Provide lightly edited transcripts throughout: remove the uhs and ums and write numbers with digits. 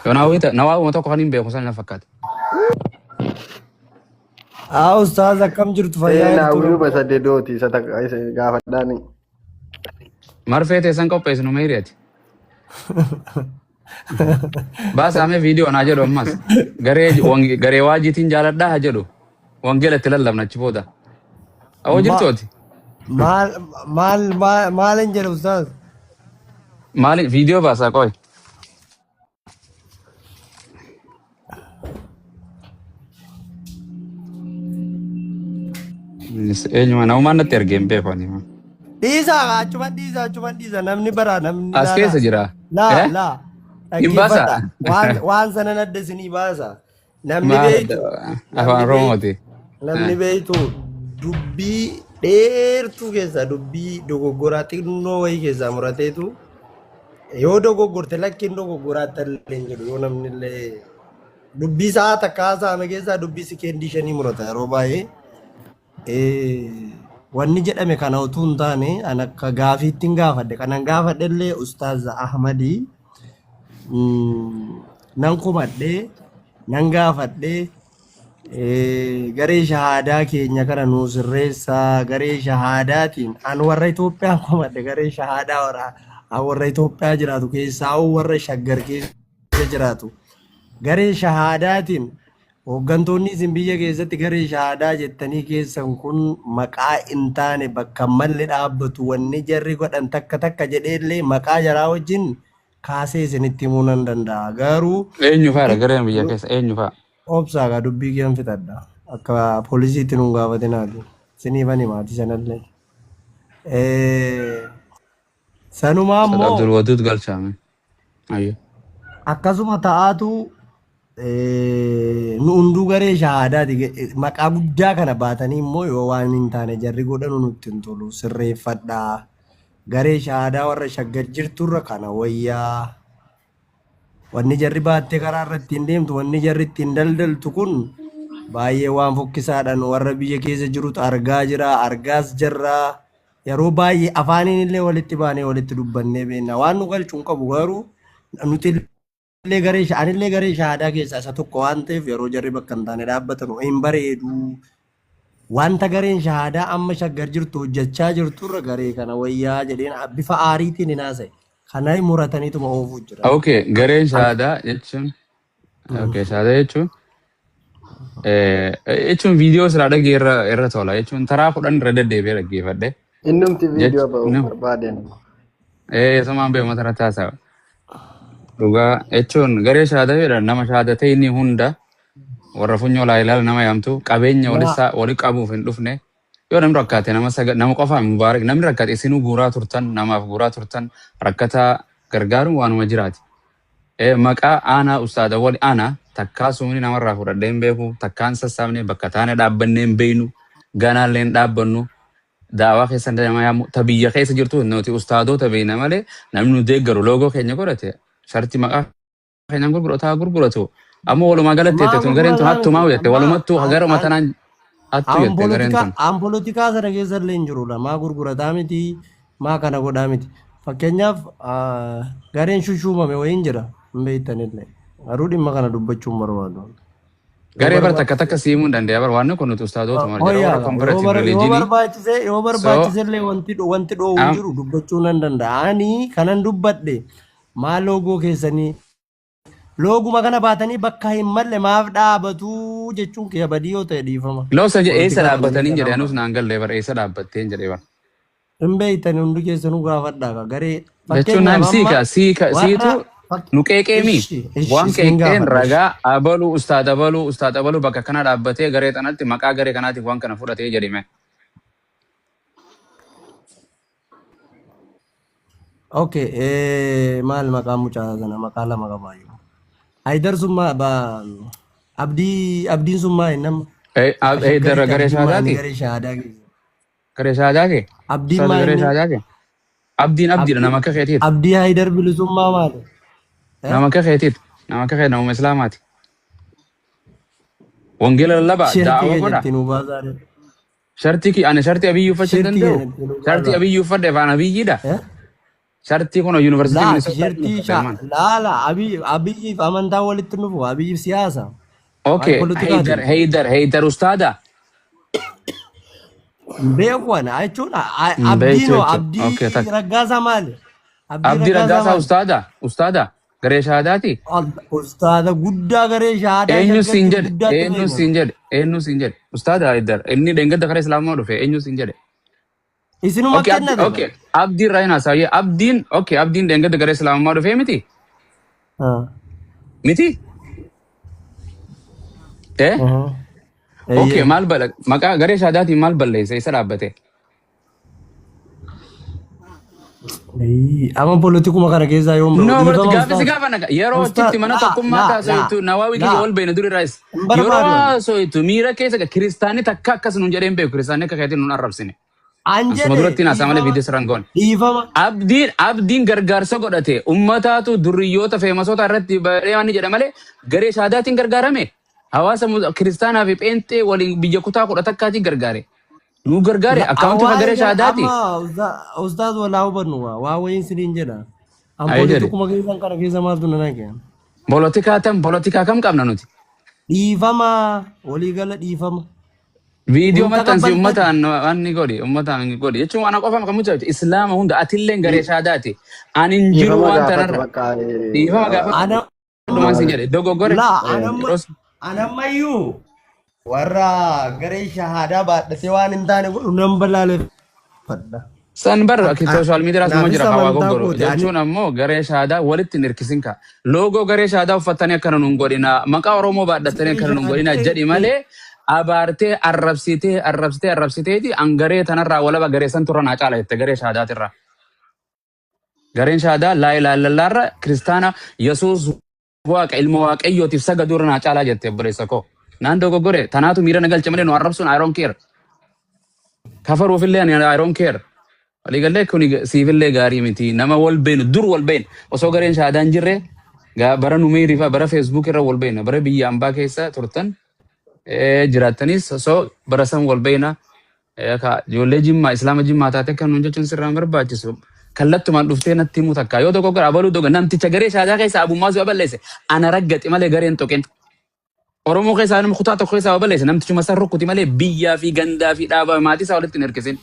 نواوي متوقعين بيخسرنا فكات أستاذ كم جرت فيا أنا أقول بس أديدوتي ستك قافة داني مرفت سانكو بيسنو ميريت بس عامل فيديو أنا جلو ماس غري واجي تين جالر ده هجلو وانجيل تلالم نشوفه أو جرتوتي مال إنجل أستاذ مال فيديو بس أكوي إني أنا وما نترجم بيفاني ما ديزا cuma disa namni bara namni as keessa jira la hin baasa waan sana nadda sinii baasa namni beeytu afaan Oromooti namni beeytu dubbii dheertuu keessa dubbii dogoggoraa xinnoo wayii keessaa murateetu yoo dogoggorte lakkiin dogoggoraa tallee jedhu yoo namni illee dubbii isaa takka haasa'ame keessaa dubbii sekeendii shanii murata yeroo baay'ee wanni jedhame kana utuu hin taane an akka gaafiittiin gaafadhe kanan gaafadhe illee Ustaaz Ahmadii nan kumadhe nan gaafadhe garee shahaadaa keenya kana nuu sirreessaa garee shahaadaatiin an warra Itoophiyaa kumadhe garee shahaadaa warra Itoophiyaa jiraatu keessaa warra shaggar keessa jiraatu garee shahaadaatiin hooggantoonni isin biyya keessatti garee shahaadaa jettanii keessan kun maqaa hin taane bakka malle dhaabbatu wanni jarri godhan takka jedheellee maqaa jaraa wajjin kaasee isinitti himuu nan danda'a garuu eenyu fa'a gareen biyya keessa eenyu fa'a obsaagaa dubbii kiyyan fixadha akka poolisiitti nun gaafatinaati siniifan himaati sanallee sanumaa immoo Abdul Wadud galchaame ayyo akkasuma ta'aatu nu hunduu garee shahaadaati maqaa guddaa kana baatanii immoo yoo waan hin taane jarri godhanu nutti hin tolu sirreeffadhaa garee shahaadaa warra shaggar jirturra kana wayyaa wanni jarri baattee karaa irratti hin deemtu wanni jarri ittiin daldaltu kun baay'ee waan fokkisaadhaan warra biyya keessa jirutu argaa jira argaas jirra yeroo baay'ee afaaniin illee walitti baanee walitti dubbannee beekna waan nu galchuun qabu garuu nuti anillee garee shahaadaa keessaa isa tokko waan ta'eef yeroo jarri bakka hin taane dhaabbatan hin bareedu wanta gareen shahaadaa amma shaggar jirtu hojjechaa jirturra garee kana wayyaa jedheen bifa aariitiin hin haasa'e kana murataniituma oofuu jira. Okay gareen shahaadaa jechuun shahaadaa jechuun viidiyoo sirraa dhagee irra tola jechuun taraa kudhan irra deddeebi'ee dhaggeeffadhe. Innumti viidiyoo ba'u barbaaden. Samaan beekama irratti haasa'a. Dhugaa jechuun garee shahaadaa jedhan nama shahaadatee inni hunda warra funyoo laa ilaala nama yaamtu qabeenya wali qabuuf hin dhufne yoo namni rakkaate nama qofaa mubaarak namni rakkaate isinuu guuraa turtan namaaf guuraa turtan rakkataa gargaaruun waanuma jiraati. Maqaa aanaa ustaada wali aanaa takkaa sumni namarraa fudhadhee hin beeku takkaan sassaabnee bakka taane dhaabbannee hin beeynu ganaallee hin dhaabbannu daawaa keessa nama yaamu ta biyya keessa jirtu nuti ustaadota beeyna malee namni nu deeggaru loogoo keenya godhate sharti maqaa keenyaan gurguratu ammoo walumaa galatti jettee gareen tun hattumaa jette walumattuu gara matanaan hattu jette gareen tun. Aan poolitikaa sana keessa illee hin jirudha maa gurgurataa miti maa kana godhaa miti fakkeenyaaf gareen shushuumame wayiin jira hin beektanillee garuu dhimma kana dubbachuun barbaadu. Garee bar takka siimuu hin dandeenya bar waan kun nuti ustaadota marjara komparaatiif rilijinii yoo barbaachise illee wanti dhoowwu jiru dubbachuu nan danda'a ani kanan dubbadhe maa loogoo keessanii looguma kana baatanii bakka hin malle maaf dhaabatu jechuun kee badii yoo ta'e dhiifama. Loosa eessa dhaabbatanii jedhee anus naan gallee bara eessa dhaabbatteen jedhee bara. Hin beeytan hundi keessanuu gaafadhaa garee. Jechuun naan siitu nu qeeqeemi waan qeeqeen ragaa abaluu ustaad abaluu bakka kana dhaabbatee garee tanatti maqaa garee kanaatiif waan kana fudhatee jedhime. Okay, maal maqaa mucaa sana maqaa lama qabaayu. Haydar summa abdiin summa nama. Haydar garee shahaadaati. Garee shahaadaati. Abdiin maal garee shahaadaati. Abdiin nama akka keetiiti. Abdii Haydar bilisummaa maali? Nama akka keetiiti. Nama akka keeti nama islaamaati. Wangeela lallabaa da'awa godha. Shartii abiyyuu uffachuu danda'u. Shartii abiyyuu uffadhe afaan abiyyiidha. Shartii kun yuunivarsiitii Laa Minisootaa tishertii laala abiyyiif amantaa walitti dhufu abiyyiif siyaasa waa'ee Okay, poolitikaati. Haydar ustaada. Beeku ana jechuun Beektu abdiinoo jechuudha. Okay, abdii raggaasaa maali? Abdii Abdii raggaasaa Raggaasaa maali? ustaada. Garee shahaadaati. Ustaada guddaa garee shahaadaa Eenyu siin shaggartii jedhe? guddaatti Eenyu beekamu. siin jedhe? Eenyu siin jedhe? Ustaada Haydar. Inni dheengadda karaa Islaamaa dhufe. Eenyu siin jedhe? Isinuma Okay, kennate ba? okay. Abdiin Raayinaa Saayyee. Abdiin dheengadda karaa Islaamaa dhufe miti? Miti? Okay, maal bala maqaa garee shahaadaatiin maal balleesse isa dhaabbate? Ama politikuma kana keessaa yoo No, but dhiifama gaafisi ustaad. gaafa naga yeroo Ustaad achitti mana tokkummaa taasisu nawaawii kiyya ol beena duri raayis. Hin Yeroo barbaadu. soitu miira keessa kiristaanni takka akkas nuun jedheen beeku kiristaanni akka keetiin nuun arrabsine. An Asuma jedhe duratti naasaa malee viidiyoo sirraan goone. dhiifama. Abdiin gargaarsa godhate ummataatu duriyyoota feemasoota irratti bareemanni jedha malee garee shahaadaatiin gargaarame. Hawaasa kiristaanaa fi pheenxee waliin biyya kutaa kudha takkaatiin gargaare. Nu gargaare akkaawuntii garee shahaadaati. Amma ustaad walaa hubannu waa wayiin siniin jedha. An Ayi jedhe. politikuma keessan kana keessa maaltu na naqe? Poolitikaa kam qabna nuti? Dhiifama waliigala dhiifama. Viidiyoo Wanta maxxansi qabban- uummataan godhi jechuun waan qofa kan mucaa islaama hunda atillee garee shahaadaati. Ani hin jiru Dhiifama waan gaafatu tanarra. bakka Dhiifama gaafatu. Ana Dhumaan sin jedhe dogoggore. laa anammayyuu warra garee shahaadaa baadhatee waan hin taane godhu nan balaaleffadha. San bar sooshaal miidiyaa suma jira Naafisa hawaa amantaa goggoro kooti. jechuun ammoo garee shaadaa walitti hin hirkisin ka loogoo garee shaadaa uffatanii akkana nuun godhina maqaa oromoo baadhatanii akkana nuun godhina jedhi malee abaartee arrabsiteeti an garee tanarraa walaba garee san turra naa caala jette garee shaadaatirra. Gareen shaadaa laa ilaaha illallaarra kiristaana Yesuus waaqa ilma waaqayyootiif sagaduurra naa caalaa jette obboleessa koo. Naan dogoggore tanaatu miira na galche malee nu arrabsuun I don't care. Kafaruufillee ani I don't care. Waliigallee kun siifillee gaarii miti nama wal beenu dur wal beenu osoo gareen shaadaa hin jirre bara numeerii fi bara feesbuuk irra wal beena bara biyya ambaa keessa turtan jiraattanis osoo bara san wal beena ijoollee jimmaa islaama jimmaa taate kan nuun jechuun sirraan barbaachisu kallattumaan dhuftee natti himuu takka yoo tokko gara abaluu doga namticha garee shaadaa keessa abummaa si balleesse ana raggaxi malee gareen toqeen Oromoo keessaa nama kutaa tokko keessaa balleesse namtichuma san rukkuti malee biyyaa fi gandaa fi dhaabaa maatii isaa walitti hin hirkisin.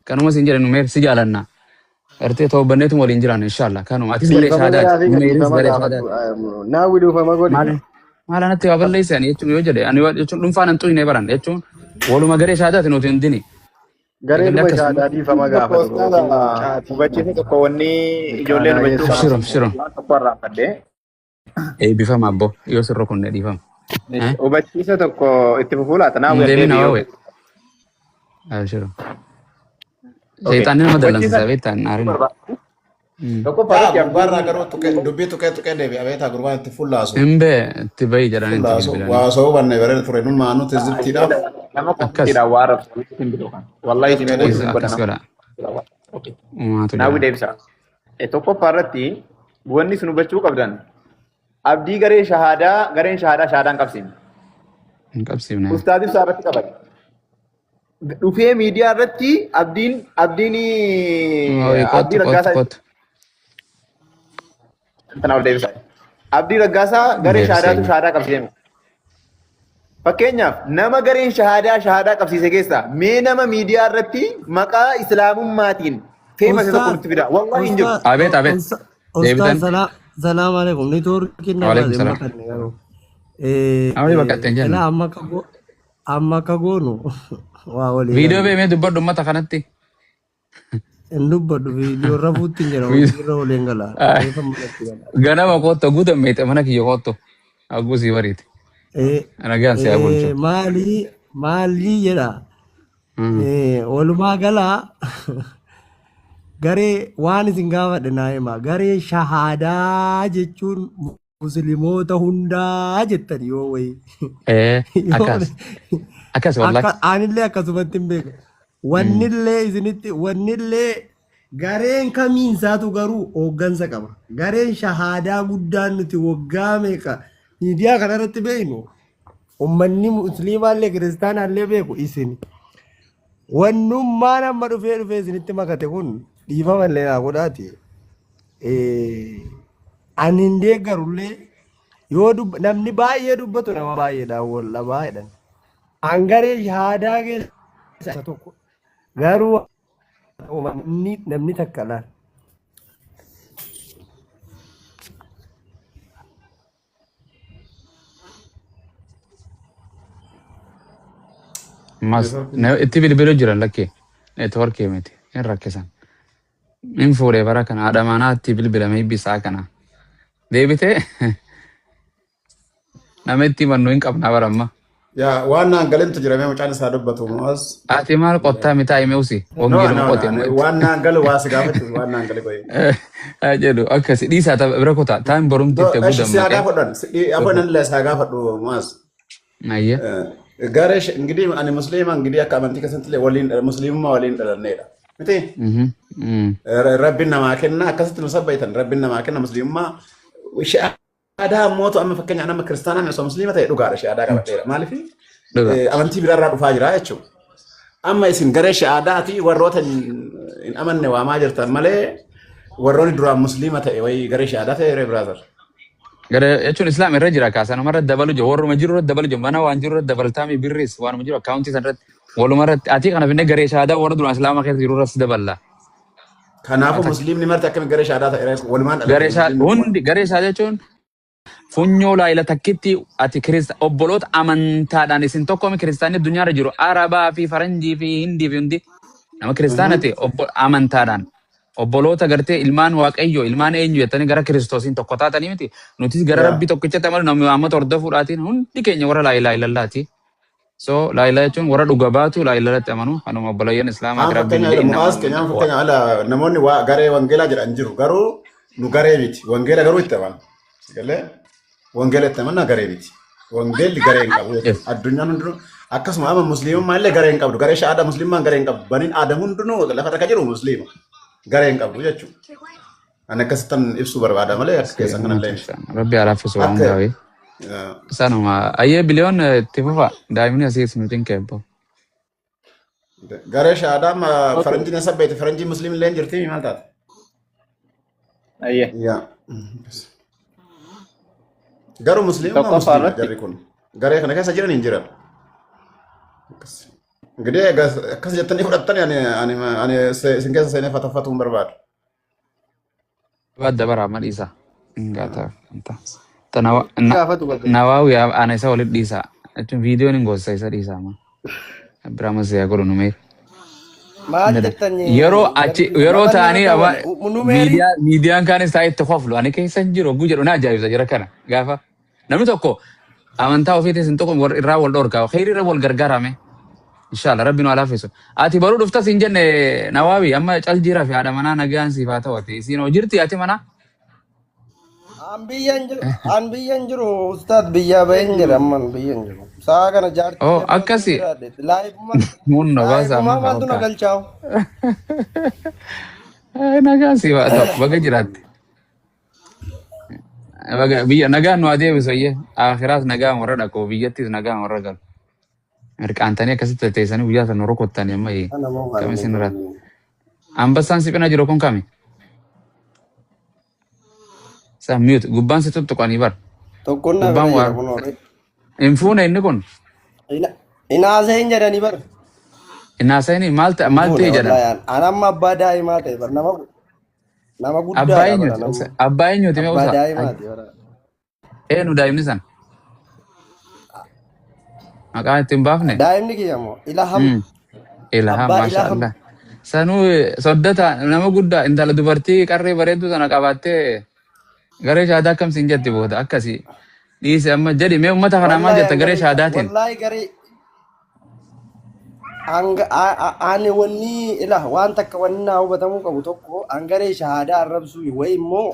Kanuma sin jedhan numeer si jaalanna. Ertee toobbanneetu waliin jiran inshallah. Kanuma atis garee shaadaati. Numeeris garee shaadaati. Naawwi dhuufama godhi. Maal anatti waa balleessan jechuun yoo jedhe ani jechuun dhuunfaan hin xuyne baran jechuun waluma garee shaadaati nuti hin dini. Garee dhuma shaadaa dhiifama gaafatu. Hubachiisa tokko wanni ijoolleen hubachuu Shiro. tokko irraa fadhee. Eebbifama abbo yoo sirra kunne dhiifama. Hubachiisa tokko itti fufuu laata naa Deemina waawee. Shiro. Seexanni nama dallansiisa beektaa hin aarin. Tokko Barra garuu dubbii tuqee deebi'a beektaa gurbaan itti fullaasu. Himbee itti bahii jedhan itti Fullaasu bilbilan. waa osoo hubanne baree ture nun maanu tizirtiidhaaf. nama qophiidhaan waa rabsu hin bilu kan. Wallahi isin Akkas godha. Uumaatu Naawwi jira. deebisa. Tokkoffaa irratti wanni sun hubachuu qabdan abdii gareen shahaadaan qabsiin. Hin qabsiifne. Ustaadii isaa irratti qaban. Dhufee miidiyaa irratti abdiin raggaasaa Tanaaf deebisa. Abdii raggaasaa garee shahaadaatu shahaadaa qabsiise. Fakkeenyaaf nama gareen shahaadaa qabsiise keessaa mee nama miidiyaa irratti maqaa islaamummaatiin feema isa tokko nutti fida. Wallahi hin jiru. Abeet. Deebitan. Ustaad salaam alaikum. Neetwoorkiin nama Waalaikum dhimma salaam. kanne garuu. Bakka ittiin jennu. Amma akka goonu waa walii. Viidiyoo beemee dubbadhu uummata kanatti. Hin dubbadhu viidiyoo rafuutti hin jira irra waliin gala. Ganama kotto guutan meexxe mana kiyya kotto. Agusii bariiti. Nagaan si abulchu. Maalii jedha. Walumaa galaa garee waan isin gaafadhe naa himaa garee shahaadaa jechuun musliimoota hundaa jettan yoo wayii. Akkas wallahi. Anillee akkasumatti hin beeku. Wannillee gareen kamiinsaatu garuu hooggansa qaba. Gareen shahaadaa guddaan nuti waggaa meeqa miidiyaa kanarratti beeknu ummanni musliimaallee kiristaanaallee beeku isin. Wannummaan amma dhufee isinitti makate kun dhiifama illee naa godhaati. Ani hin deeggarullee yoo namni baay'ee dubbatu nama baay'eedhaan wal dhabaa jedhan. Angaree shahaadaa keessa tokko garuu namni takka laal. Mas itti bilbiluu jiran lakkee neetwoorkii miti hin rakkisan. Hin fuudhee bara kana haadha manaa itti bilbilame bisaa kana. Deebitee nama itti himannu hin qabnaa bara amma. Yaa waan naan galantu jira mee mucaan isaa dubbatu mo'as. Ati maal qottaa mitaa himee usi? Hongeeduma qote. Waan naan galu waa si gaafatu waan naan galu qoye. Jedhu akkasi dhiisaa bira kutaa taan borumti itti guddamate. Si haa gaafadhan. Afaan illee si haa gaafadhu mo'as. Ayya. Gareesh እንግዲህ ani musliima እንግዲህ akka amantii keessatti illee waliin musliimummaa waliin dhalanneedha. Miti? Rabbiin namaa kenna akkasitti nu sabbaitan rabbiin namaa kenna musliimummaa shahaadaa mootu amma fakkeenya nama kiristaanaa osoo musliima ta'e dhugaadha shahaadaa qabadheera. Maaliif amantii biraarraa dhufaa jira jechuudha. Amma isin garee shahaadaati warroota hin amanne waamaa jirtan malee warroonni duraan musliima ta'e wayii garee shahaadaa ta'e biraazar. Gara jechuun islaam irra jira kaasan umarra dabalu jiru warruma jiru irra dabalu jiru mana waan jiru irra dabaltaami birris waanuma jiru akkaawuntii san irratti waluma irratti ati kana finne garee shahaadaa warra duraan islaama keessa jiru irratti daballa. Kanaafuu musliimni marti akkami garee shahaadaa ta'e walumaan hundi garee shahaadaa jechuun funyoo laayila takkitti ati obboloota amantaadhaan isin tokkomi kiristaanni addunyaarra jiru arabaa fi faranjii fi hindii fi hundi nama kiristaana ta'e amantaadhaan. Obboloota gartee ilmaan waaqayyo ilmaan eenyu jettanii gara kiristoosiin tokko taatanii miti nutis gara rabbii tokkichatti amalu namni Muhammad hordofuudhaatiin hundi keenya warra laayilaa ilallaati. So laayilaa jechuun warra dhuga baatu laayilaalatti amanu kanuma obboleeyyan islaamaa gara rabbiin fakkeenya ala namoonni garee wangeelaa jedhan jiru garuu nu garee miti wangeela garuu itti amanu. Wangeela itti amanna garee miti. Wangeelli garee hin qabu addunyaan hundinuu akkasuma amma musliimummaa illee garee hin qabdu garee shahaadaa musliimummaan garee hin qabdu baniin aadamu hundinuu lafa irra jiru musliima. Garee hin qabdu jechuudha. Ani akkasittan ibsuu barbaada malee akka keessan kanallee. Rabbi alaaffisu waan gaawee. Sanuma ayyee biliyoon itti fufa daa'imni asii nuti hin keebbo. Garee shahaadaa faranjiin eessa beekte faranjii musliim illee jirti maal taate? Ayyee. Garuu musliimummaa musliima jarri kun garee kana keessa jiran hin jiran. Gede akkas jettanii fudhattanii ani isin keessa seenee fataffatuu hin barbaadu. Badda bara amma dhiisa. Gaata. Nawaawi ana isa walitti dhiisa. Jechuun viidiyoon hin gosa isa dhiisa amma. Biraama siyaa godhu numee. Maal jettanii? Yeroo ta'anii miidiyaan kaanis taa'ee itti qoflu ani keessa hin jiru oguu jedhu na ajaa'ibsa jira kana gaafa. Namni tokko amantaa ofiitis hin tokko irraa wal dhorkaa khayrii irra wal gargaarame. Inshallah rabbi nu alaafisu. Ati baruu dhuftas hin jenne Nawaawi amma cal jira fi haadha manaa nagaan siif haa ta'u ati isin jirti ati mana? An biyyan jiru ustaad biyyaa bahin jira amman biyyan jiru. Saa kana jaartii. Oh akkasi. Munno baasa amma. Maaltu na galchaawu? Nagaan siif haa ta'u baga jiraatti. Biyya nagaan nu adeebisu iyyee akhiraas nagaan warra dhaqu biyyattis nagaan warra galu. Erkaantanii akkasitti teessanii guyyaa sana rokottanii amma kami isin irratti. Ambassaan siphina jiru kun kami? Sa mute gubbaan si tuttuqanii bar. Tokkoon na bira jiru. Hin fuune inni kun? Inaasee hin jedhanii bar. Inaasee inni maal ta'e jedhan? An amma abbaa daa'imaa ta'e bar nama guddaa. Abbaa eenyuuti mee usaa? Abbaa daa'imaati bara. Eenyu daa'imni sana? Maqaan ittiin baafne? Daa'imni kiyya moo Ilham. Ilham maashaallah. Sanuu soddata nama guddaa intala dubartii qarree bareedduu sana qabaattee garee shahaadaa akkamiin jetti booda akkasii dhiise amma jedhi mee uummata kanaa maal jetta garee shahaadaatiin? Wallaahi garee ani wanni waan takka wanni naa hubatamuu qabu tokko an garee shahaadaa arrabsuu wayi immoo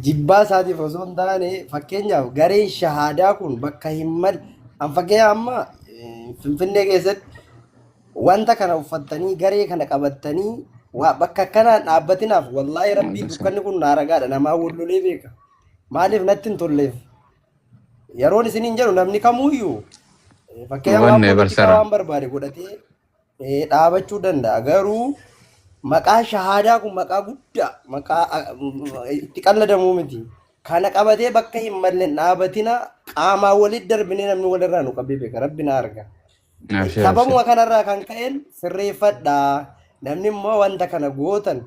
jibbaa isaatiif osoo hin taane fakkeenyaaf gareen shahaadaa kun bakka hin mal an fakkeenya amma Finfinnee keessatti wanta kana uffatanii garee kana qabatanii bakka kanaan dhaabbatinaaf wallaahi rabbii dukkanni kun naaragaadha namaa wallolee beeka maaliif natti hin tolleef yeroon isiniin jedhu namni kamuuyyuu fakkeenyaaf waan barbaade godhatee dhaabachuu danda'a. Garuu maqaa shahaadaa kun maqaa guddaa maqaa itti qalladamuu miti. Kana qabatee bakka hin malleen dhaabatina qaamaa walitti darbinee namni walirraa nu qabee beeka rabbi na arga. Sababuma kanarraa kan ka'een sirreeffadhaa. Namni immoo wanta kana gootan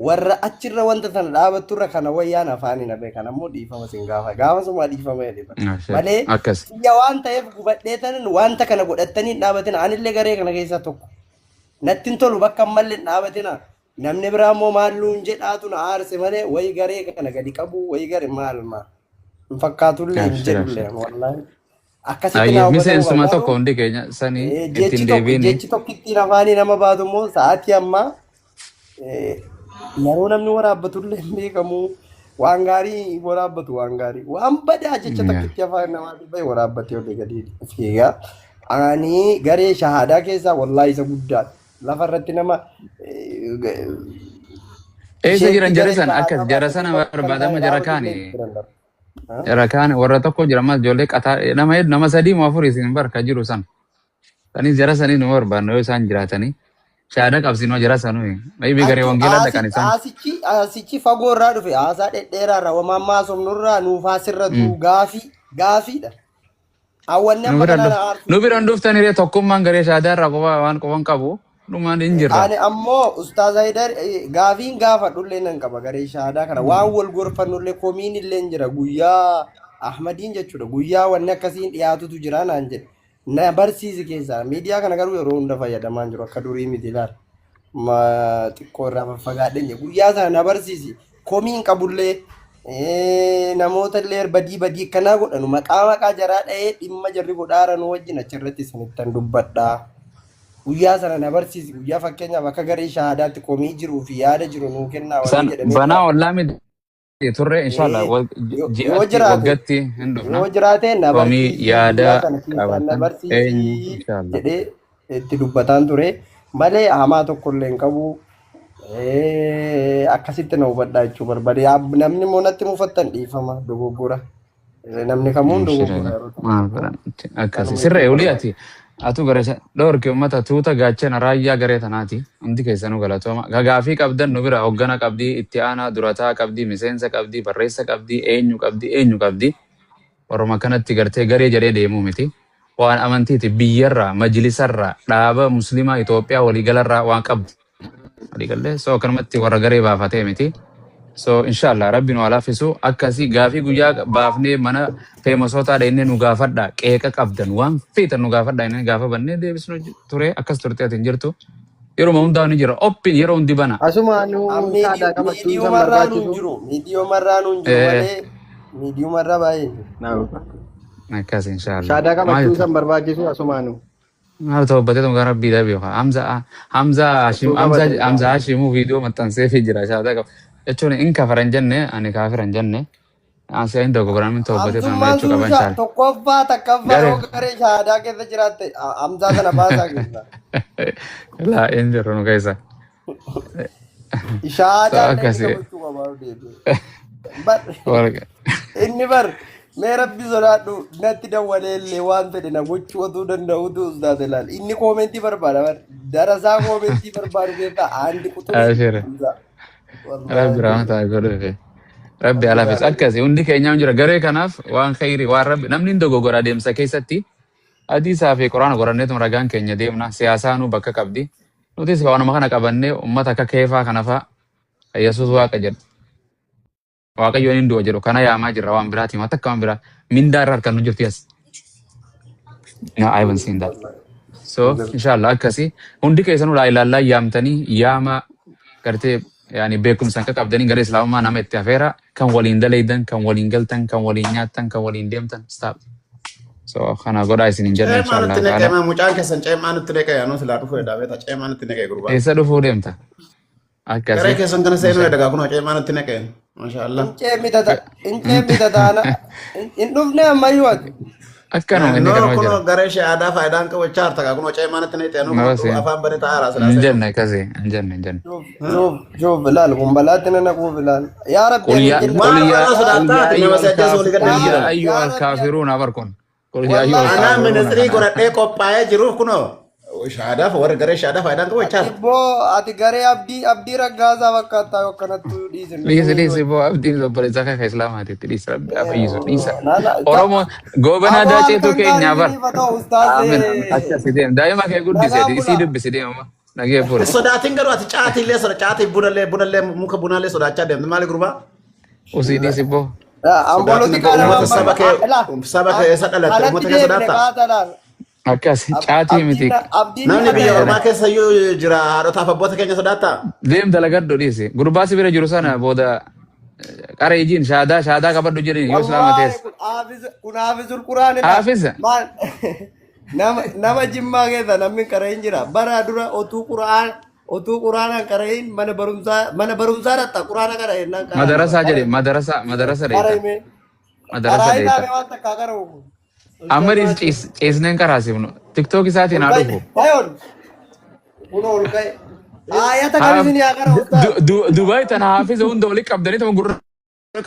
warra achirra wanta sana dhaabatturra kana wayyaan afaaniin hafe kan ammoo dhiifama sin gaafa gaafa suma dhiifama malee biyya waan ta'eef gubadheetanin wanta kana godhattanii dhaabatina anillee garee kana keessaa tokko nattiin tolu bakka mallee dhaabatina namni biraa immoo maalluun jedhaatu na aarse malee wayi garee kana gadi qabu wayi garee maal hin fakkaatullee hin jedhullee wallaahi akkasitti naa miseensuma tokko hundi keenya sanii ittiin deebiin jechi tokko ittiin afaanii nama baatu immoo sa'aatii ammaa yeroo namni waraabbatullee hin beekamu waan gaarii waraabbatu waan gaarii waan badaa jecha takkitti afaan namaatiif bahe waraabbatee olii gadi fiigaa ani garee shahaadaa keessaa wallaahi isa guddaadha lafarratti nama eessa jiran jara sana akkas jara sana barbaadama jara kaan warra tokko jira ammas ijoollee qataa nama sadii moo afur isin barka jiru san sanis jara sanii nu barbaannu yoo isaan jiraatanii shahaada qabsinoo jira sanuu maybe garee wangeelaa dhaqan isaan asichi fagoo irraa dhufe haasaa dhedheeraa irraa wamammaa somnurraa nuufaa sirratu gaafiidha. Nu biraan dhuftanii tokkummaan garee shahaadaa irraa waan qoban qabu dhumaan hin jirra. Ani ammoo Ustaaz Haydar gaafiin gaafa dhullee nan qaba garee shahaadaa kana waan wal gorfannullee komiin illee jira guyyaa Ahmadiin jechuudha guyyaa wanni akkasiin dhiyaatutu jira naan jedhe. Na barsiisi keessaa miidiyaa kana garuu yeroo hunda fayyadamaa jiru akka durii miti ilaala. Xiqqoo irraa faffagaadheenye guyyaa sana na barsiisi komiin qabullee namoota illee badii akkanaa godhanu maqaa jaraa dha'ee dhimma jarri godhaaran wajjin achirratti sanittan dubbadhaa. Guyyaa sana na barsiisi guyyaa fakkeenyaaf akka garee shahaadaatti komii jiruu fi yaada jiru nuu kennaa waan jedhamee. Banaa ollaa miti turre inshallah waggaatti hin dhufna. Yoo jiraate na barsiisi yaada qabatan jedhee itti dubbataan ture malee hamaa tokkollee hin qabu. Akkasitti na hubadhaa jechuu barbaade namni immoo natti mufattan dhiifama dogoggora namni kamuun dogoggora akkasi sirra eewlii atu gara dhorke ummata tuuta gaachana raayyaa garee tanaati hundi keessanuu galatooma gagaafii qabdan nu bira hoggana qabdii itti aanaa durataa qabdii miseensa qabdii barreessa qabdii eenyu qabdii warruma kanatti gartee garee jedhee deemuu miti waan amantiiti biyyarraa majlisarraa dhaaba muslimaa Itoophiyaa waliigalarraa waan qabdi waliigallee so kanumatti warra garee baafatee miti so inshallah rabbi nu alaafisu akkasii gaafii guyyaa baafnee mana feemasootaa dhaqnee nu gaafadhaa qeeqa qabdan waan feetan nu gaafadhaa inni gaafa bannee deebisnu ture akkas turte ati hin jirtu yeroo hundaa ni jira oppin yeroo hundi bana asuma nu saada qabachuu san barbaachisu miidiyoo marraa nu jiru malee miidiyoo marraa baay'ee akkas inshallah saada qabachuu san barbaachisu asuma nu Maal ta'u baatee tokko rabbii dhabeef Hamza Hashimuu viidiyoo maxxansee fi jira shahadaa qaba. Jechuun in kafaran jenne ani kaafiran jenne asiin hin tokko biraan ta'u baatee tokko jechuu qaban shaal. Tokkoffaa takkaffaa yoo garee shahadaa keessa jiraatte Hamzaa kana baasaa keessa. Laa hin jiru nu keessa. Shahadaa qabachuu qabaa inni bar mee rabbi sodaadhu natti dawwaleellee waan fedhe na gochuu otuu danda'utu ustaas ilaal inni koomentii barbaada darasaa koomentii barbaadu keessaa aandi quxurii rabbi rahmataa godhuufi rabbi alaafis akkasii hundi keenyaa jira garee kanaaf waan khayrii waan rabbi namni hin dogoggora adeemsa keessatti hadiisaa fi quraana qoranneetu ragaan keenya deemna siyaasaanuu bakka qabdi nutis waanuma kana qabannee ummata akka keefaa kanafa yesuus waaqa jedha. Waaqayyoon hin du'a jedhu kana yaamaa jirra waan biraati waan takka waan biraa mindaa irraa harkaan nu jirti as. I haven't seen that. So inshallah akkasii hundi keessanuu ilaallaa yaamtanii yaama gartee yaani beekumsa akka qabdanii gara islaamummaa nama itti afeera kan waliin dalaydan kan waliin galtan kan waliin nyaattan kan waliin deemtan stop. So kana godhaa isin hin jenne inshallah. Ceemaan mucaan keessan ceemaan itti neqee yaanuu silaa dhufuu dhaabeta ceemaan itti neqee gurbaa. Eessa dhufuu deemta? Akkasii. Garee keessan kana seenuu edagaa kunoo ceemaan itti neqee. Mashallah. Incee bitataana in dhufne ammayyuu ati. Akkanuma inni kanuma jira. Kunoo garee shahadaa faayidaan qabachaa hartagaa kunoo ceemaan itti neqee afaan bane ta'aara silaa. Hin jenne akkasii hin jenne. Joof ilaal kumbalaatti nana kuuf ilaal. Yaa rabbi. Qulyaa ayyuu alkaafiruun abarkun. Anaa ministirii godhadhee qophaa'ee jiruuf kunoo shahaadaaf warra garee shahaadaaf faayidaan qabu jechaadha. ati garee abdii raggaasaa fakkaattaa akkanattu dhiisin. Dhiisi boo abdiin obboleessaa kan islaamaatiitti dhiisa rabbi afayyisu dhiisa. Oromoo goobana daaceetu keenyaa bar. Akkasi deem daa'ima kee guddisee isii dubbisi deemama. Nagee fuudha. Sodaatiin garuu ati caatiillee soda caatii bunallee muka bunallee sodaachaa deemte maali gurbaa? Usii dhiisi boo. Amboloti kana saba kee isa dhalatte uummata kee sodaattaa? Akkas caatii miti. Namni biyya Oromaa keessa iyyuu jira haadhotaaf abboota keenya sodaattaa? Deem dalagaddo dhiisi. Gurbaasi bira jiru sana booda qaree ijiin shaadaa qabaddu jedhini yoo islaama tees. Kun haafizul quraanidha. Haafisa. Nama jimmaa keessa namni qareen jira. Bara dura otuu quraanaan qareen mana barumsaa dhatta quraana kana jennaan. Madarasaa jedhe madarasa dheeta. Madarasa dheeta. Amma ciisneen karaasifnu tiktook isaatiin haa dhufu. Ayata kamisin yaa qara usta. Dubai tana haafisa hunda oli qabdanii tama gurra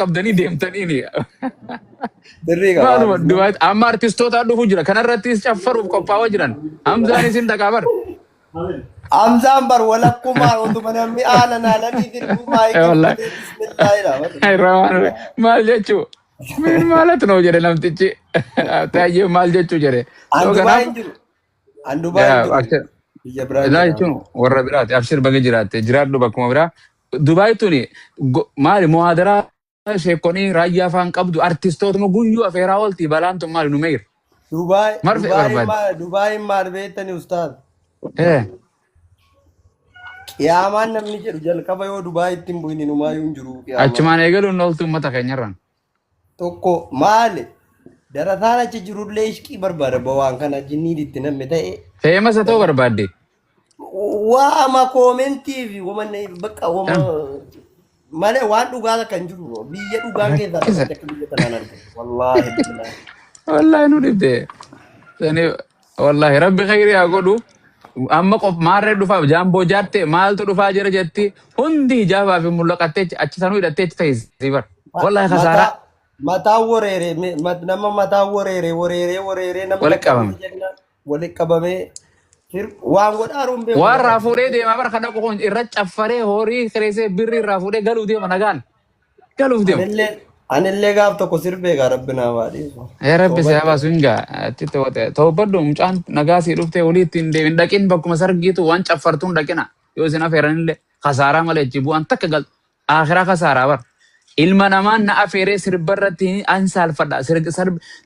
qabdanii deemtaniini. Maaluma Dubai amma artistoota dhufu jira kanarrattis caffaruuf qophaa'aa jiran. Hamzaan isin dhaqaa bar. Hamzaan bar walakkumaa otuma namni aanan aananii dirquu maayikii. Maal jechuu? Maalat noo jedhe namtichi taa'ee maal jechuu jedhe. Dubai hin jiru. Dubai hin jiru. Ilaa jechuun warra biraati abshir baga jiraatte jiraadhu bakkuma biraa. Dubai tuni maali muhaadaraa sheekonii raayyaa afaan qabdu artistootuma guyyuu afeeraa oolti balaan tun maali numeer. Dubai maal beektani ustaad. Qiyaamaan namni jedhu jalqaba yoo Dubai ittiin bu'in numaayyuu hin jiru. Achumaan eegaluun ooltu uummata keenyarraan. Tokko maali darataan achi jirullee ishqii barbaada waan kana jinnii itti namni ta'e. Feemas haa ta'u barbaadde. Waama koomentii fi bakka malee waan dhugaa kan jiru biyya dhugaa keessaa akka biyya kanaan argamu. Wallaahi nu dhibde. Wallaahi rabbi khayrii haa godhu. Amma maarree dhufaaf jaamboo jaarte maaltu dhufaa jira jetti hundi ijaabaa fi mul'aqattee achi sanuu hidhattee achi ta'e bar. Wallaahi khasaaraa. Mataa wareere nama mataa wareere nama walitti qabamee waan godhaaruun beeku. Waan raafuudhee deemaa bara kana qofoon irra caffaree horii kireessee birrii irraa fuudhee galuuf deema nagaan. Galuuf deema. Anillee gaaf tokko sirbee gaa rabbi naa baadhiisu. Rabbi si habaasu hin gaa itti ta'ubbaddu mucaan nagaasii dhuftee olii ittiin deemin dhaqin bakkuma sargiitu waan caffartuun dhaqina yoo isin afeeranillee khasaaraa malee achi bu'an takka gal akhiraa khasaaraa bara. Ilma namaan na afeeree sirba irratti an saalfadha.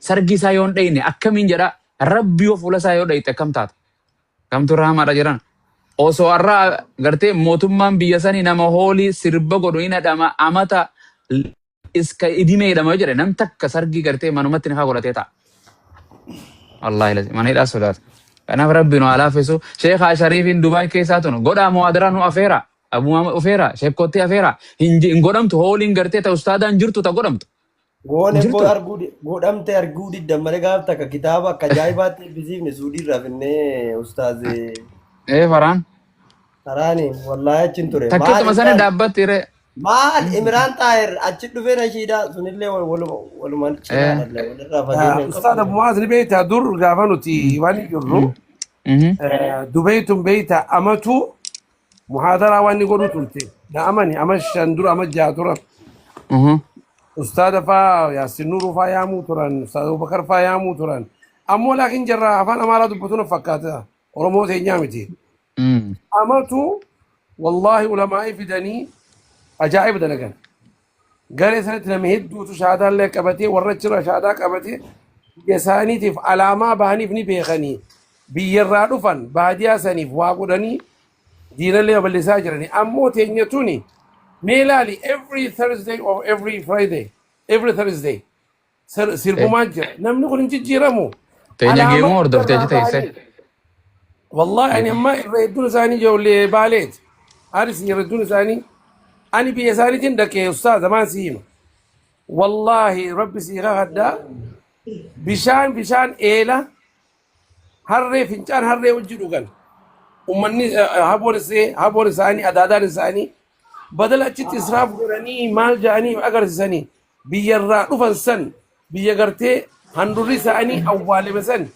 Sargi isaa yoo hin dhayne akkamiin jedha rabbi yoo fuula isaa yoo dhayte akkam taata. Kamtu raamaadha jiran. Osoo har'aa gartee mootummaan biyya sanii nama hoolii sirba godhu hin adama amata iska idimee jedhama jedhe nam takka sargii gartee manumatti ni haa godhatee ta'a. Wallaahi mana hidhaa sodaata. Kanaaf rabbi nu alaafisu. Sheekhaa Shariifiin Dubaay keessaa tunu godhaa muhaadaraa nu afeera. Abumaa ofeera sheekotti afeera hin godhamtu hooliin gartee ta ustaadaan jirtu ta godhamtu. Goone godhamte arguu didda malee gaaf takka kitaaba akka ajaa'ibaatti eebbisiifne suudiirraa finnee ustaazee. Faraan. Faraani wallaahi achiin ture. Takkituma sana dhaabbatti irree. Maal Imraan Xaahir achi dhufee nashiidhaa sunillee walumaan cinaadha. Ustaad Abumaas ni beektaa dur gaafa nuti waan jirru Dubeetun beektaa amatu muhaadaraa waan ni godhu turte na amani ama shan dura ama jaha turan. Ustaada faa Yaasin Nuuruu faa yaamuu turan Ustaad Abubakar faa yaamuu turan ammoo laakiin jarra afaan amaaraa dubbatu na fakkaata Oromoo teenyaa miti. Amatu wallaahi ulamaa'ii fidanii ajaa'iba dalagan garee sanatti nama hedduutu shahaadaallee qabatee warra achirra shahaadaa qabatee biyya isaaniitiif alaamaa bahaniif ni beekanii biyyarraa dhufan baadiyaa saniif waa godhanii diinallee bal'isaa jiranii ammoo teenyatuni mee ilaali every Thursday or every Friday every Thursday sirbumaa jira namni kun hin jijjiiramu. Teenya geemuu hordoftee achi teessee. Wallaahi ani amma irra hedduun isaanii ijoollee baaleeti haaris irra hedduun isaanii ani biyya isaaniitiin dhaqee ustaaz zamaan siima wallaahi rabbi siiqaa haddaa bishaan eela harree fincaan harree wajji dhugan ummanni haboon isaanii adaadaan isaanii badala achitti israaf godhanii maal jedhanii agarsiisanii biyyarraa dhufan san biyya gartee handurri isaanii awwaalame san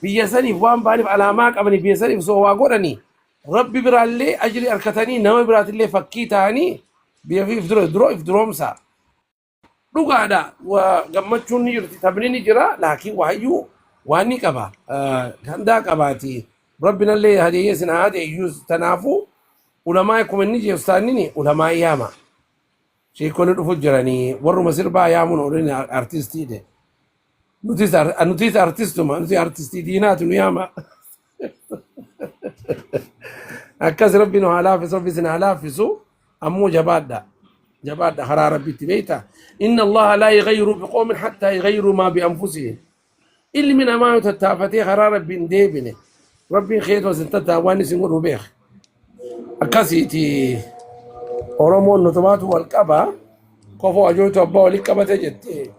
بيسني وان باني على ما قبل بيسني سوا غورني ربي برالي اجري اركتني نما برات اللي فكيتاني بيفي فدرومسا دوغادا وغمچون يرتي تبني جرا لكن وحيو واني قبا كندا قباتي ربنا اللي هديه سنا هذه يوز تنافو علماء كومني جستاني علماء ياما شي كون دفجراني ورو مسير با يامون اورين ارتستي دي نوتيس ارتستو ما نوتيس ارتستي دينات ياما أكاس ربنا هلافس ربي سنا هلافسو أمو جبادة حرارة بيت بيتا إن الله لا يغير بقوم حتى يغيروا ما بأنفسهم اللي من أمانة التافتي حرارة بين ديبني ربي خير وسنتتا واني سنقول بيخ أكاسي تي أورمون نتباتو والكبا كفو أجوتو أبا والكبا تجتي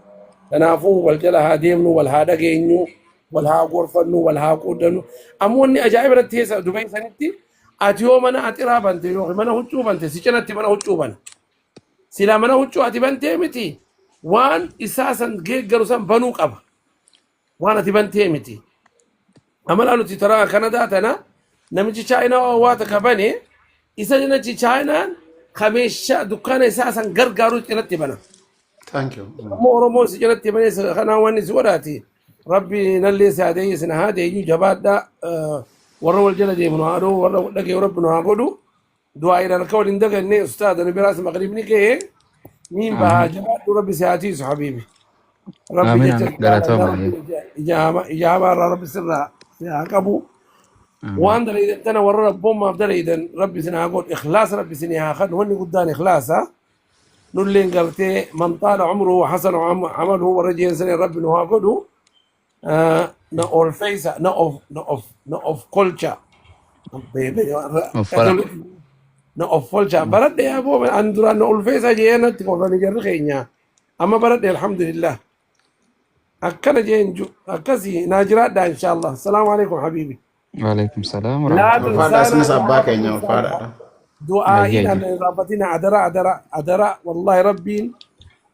تنافو والجلا هاديمنو والهادا جينيو والها غرفنو والها قدنو أموني أجايب رتيسا دبي سنتي أتيو منا أتيرا بنتي يوخي منا هجو بنتي سيچنتي منا هجو بنتي سلا منا هجو أتي بنتي متي وان إساسا جيجروسان بنو قبا وان أتي بنتي متي أمال أنو ترى كندا نمجي چاينا واتك بني إساجنا چاينا خميشة دكان إساسا غرغارو چنتي بنا Thank you. مورمو سجلت بني خنا واني سوراتي ربي نلي سادي سنا هذه يجو جباد دا ورا الجلد من هارو ورا دقي ربنا هاقولو دعاء إلى الكون عندك إني أستاذ أنا براس مغربني كه مين بها جباد ربي سياتي حبيبي ربي آمين جل غلطهم إجابة ربي سرّا يا كابو وان دل إذا أنا ورا ربهم ما بدل إذا ربي سنا هاقول إخلاص ربي سني هاخد هوني قدان إخلاصا نولين قلتي من طال عمره وحسن عمله ورجين سنة ربنا هاقولو no all face no of culture no of culture برد يا ابو اندرا no all face جينا تقول نجر خينيا اما برد الحمد لله اكل جينجو اكسي ناجرات ان شاء الله السلام عليكم حبيبي وعليكم السلام لا ورحمة الله Fada sini تنسانا sabba kenya fada. دعائي أيوة. ان ربنا عدرا والله ربي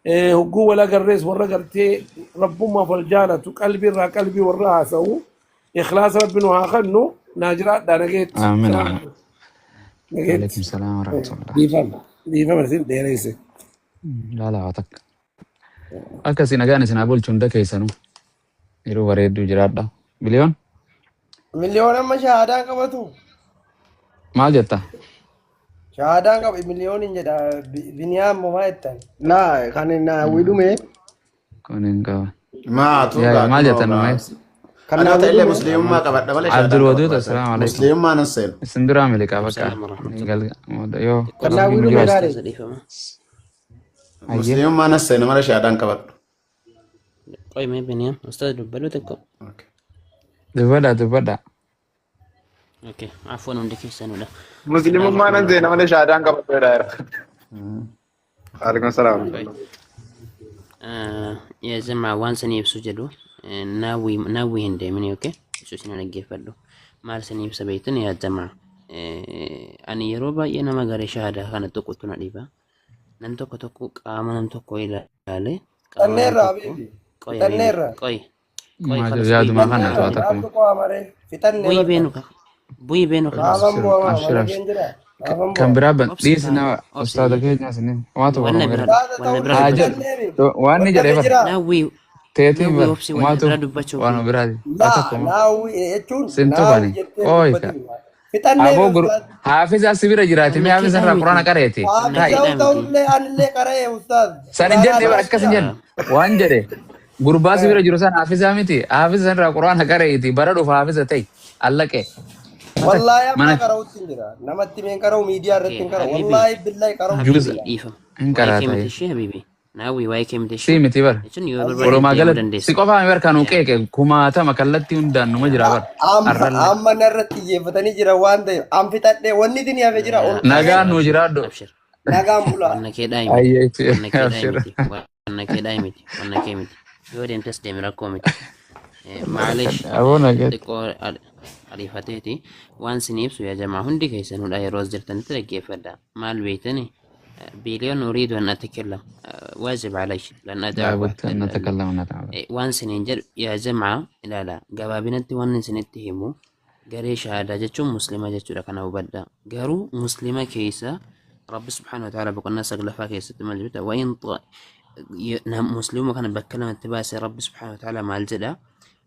هو ولا قريس ورا قرتي ربما فالجالة قلبي وراها سو إخلاص ربنا هاخنو ناجرات دا نجيت آمين سلام آمين نجيت وعليكم السلام ورحمة الله ديفا مرسين ديريسي لا لا عطك أكاسي نجاني سنابول چوندا كيسانو يرو وريدو جرادا بليون مليون أما شهادة كبتو ما جتا شهادة كب مليون إن جدا بنيام مميتان لا كان ويدومه كونين كوا Ma tu يا ga ما tu جتا ga. نومي كان Ana ta ile ويدومه muslim ma ka badda wala عبد الودود السلام عليكم Muslim ma nan sen. سندرا ملكا بكا السلام ورحمة الله. قال يو كان ويدومه داري صديقة ما أيه Muslim ma nan sen mala shahadan ka badda. قوي ما بنيام أستاذ دبلو تكو Okay. دبدا أوكي عفوا عندك سنة ده muslimummaa nan seena malee shaadaan qabadheedha. Waalaikum salaam. طيب يا جماعة وان سنة يبسجدوا ناوي هندي مني أوكي شو سنة نجيب فدو مال سنة يبسبيتن يا جماعة أنا يروبا ينا ما غير شهادة كانت تقول تناديبا نمتوك توكو قام نمتوك إلى على قام تنيرا نمتوك حبيبي قوي تنيرا قوي ما خلاص جاد بوي ما بينو خنا تنيرا تواتكم عبدو قوامري في بوي تنيرا بينو بوي بينو خلاص أفهم بوا ما أبشر ولا أبشر جنجرا أفهم كان بوا برابن أوبسي ديس نا أوبسي أستاذ كيجنا سنين ما تو وانا غير براد هذا وانا تو براد حاجة تنيري واني ولا جري بر جرا ناوي تيتي ناوي بر أوبسي ما وانا تو براد ببچو وانا في برادي لا أتكم ناوي يجون سنتو ناوي بني جتين أويكا بدين في تنيرا أبو غرو أستاذ حافظ السبيرة جراتي مي وانا حافظ كده الرا قرآن متي قريتي حافظ تاي أو كده تقول متي لي أنا اللي قرأي يا أستاذ سنين قرأنا جد بركة سنين باشا وان جري غربا سبيرة جروسان حافظ أمتي حافظ الرا قرآن قريتي برادو حافظ تاي الله كي والله يا ما mana قرأوا تندرا نمت من قرأوا ميديا اوكي رتين قرأوا حبيبي والله بالله قرأوا جوز حبيبي إيفهم إن واي كلمة كراتا الشيء حبيبي ناوي واي كلمة الشيء سيمتي بر عشان يو بربر ولو ما انت يوم قالت دندس سيقوفا مير كانوا كيك كوما تما كلتي وندان مجرى بر أرلا أما نرتي فتني جرا وان ده أم في تات واني دنيا في جرا أول نجا أبشر نوجرادو أبشر نعم بولا وانا كده متي أي وانا كده أبشر متي وانا كده متي وانا كده متي يودي انت استمر كوميتي معلش أبونا قد دكو ariifateeti waan siniibsu yaa jamaa hundi keessanuu dha yeroo as jirtanitti dhaggeeffadha maal beektani بليون أريد أن أتكلم واجب علي لأن لابد دعوة أن نتكلم ونتعامل. وان سننجر يا جماعة لا جوابنا وان سنتهمو قري شهادة جتشو مسلمة جتشو لكنا وبدا قالوا مسلمة كيسة رب سبحانه وتعالى بقولنا سقلفا كيسة ملجوتا وإن مسلمة كان بكلمة تباسي رب سبحانه وتعالى مع الجدا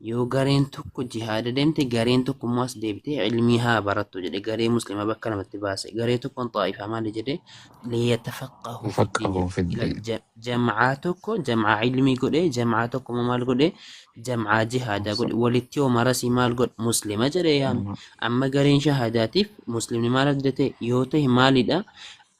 يو قارين توكو جهاد ديمتي قارين توكو مواس ديبتي علميها براتو جدي قاري مسلمة بكلمة تباسي قاري توكو طائفة ما جدي ليتفقهوا في الدين يفقهوا في الدين. جماعاتكو جماعة علمي قد جماعاتكو مال قد جماعة جهاد قد ولتيو مرسي مال قد مسلمة جريان أما قارين شهاداتي مسلم مال قدتي يوته مالي دا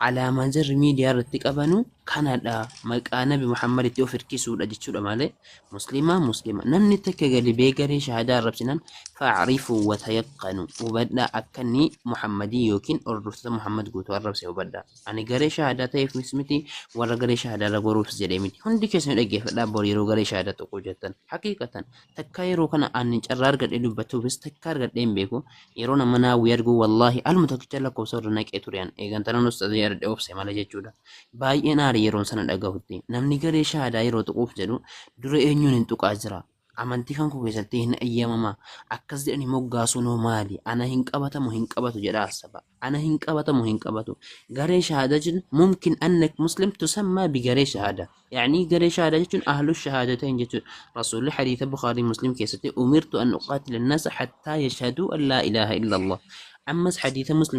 على منزل ميديا رتك أبانو كندا مكان نبي محمد توفر كيسو أجتشو مالي مسلمة نمني تكجلي بيجري شهادة ربسنا فاعرفوا وتيقنوا وبدأ أكني محمدي يمكن أرسل محمد قوت وربسي وبدأ أنا جري شهادة تيف مسمتي ولا جري شهادة لغروف زلمتي هندي كسر أجيب لا بوريرو جري شهادة تقوجتا حقيقة تكايرو كان أن جرار قد إلو بتو بس تكار قد إم بيكو يرونا منا ويرجو والله المتكتل لك وصور نك إتوريان إيجان ترى نستطيع الأوبس ما لجيتشودا باي نار يرون سنة أجاوتي نمني جري شهادة يرو تقوف جلو دري إنيون انتو أجرا amantii kan koo keessatti hin ayyamamaa akkas jedhani moggaasuunoo maali ana hin qabatu jedha asaba ana hin qabatu garee shahaada jedhu mumkin annak muslim tusamma bigaree shahaada يعني قري شهادة جتون أهل الشهادتين جتون رسول حديث البخاري مسلم كيستي أمرت أن أقاتل الناس حتى يشهدوا أن لا إله إلا الله أما حديث مسلم